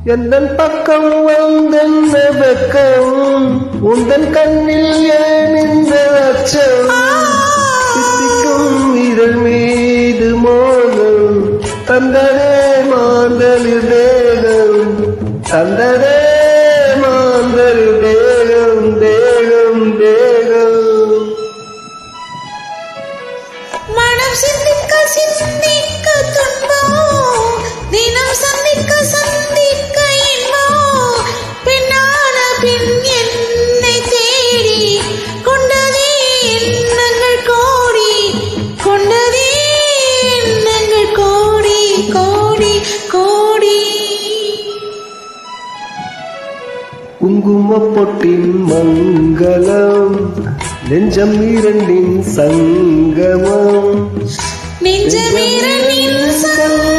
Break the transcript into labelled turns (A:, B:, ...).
A: எந்தன் பக்கம் வந்தென்ன வெக்கம் உந்தன் கண்ணில் ஏன் இந்த அச்சம் சித்திக்கும் இதழ் மீது மோகம் தந்ததே மாந்தலில் தேகம் தந்ததே மாந்தலில் தேகம் தேகம் தேகம்
B: மனம் சிந்திக்க சிந்திக்க துன்பம் தினம் சந்திக்க சந்திக்க இன்பம் பெண்ணான பின் என்னை தேடி கொண்டதே எண்ணங்கள் கோடி கொண்டதே எண்ணங்கள் கோடி கோடி கோடி
A: குங்கும பொட்டின் மங்களம் நெஞ்சம் இரண்டின் சங்கமம்
B: நெஞ்சமீரனின் சங்கம்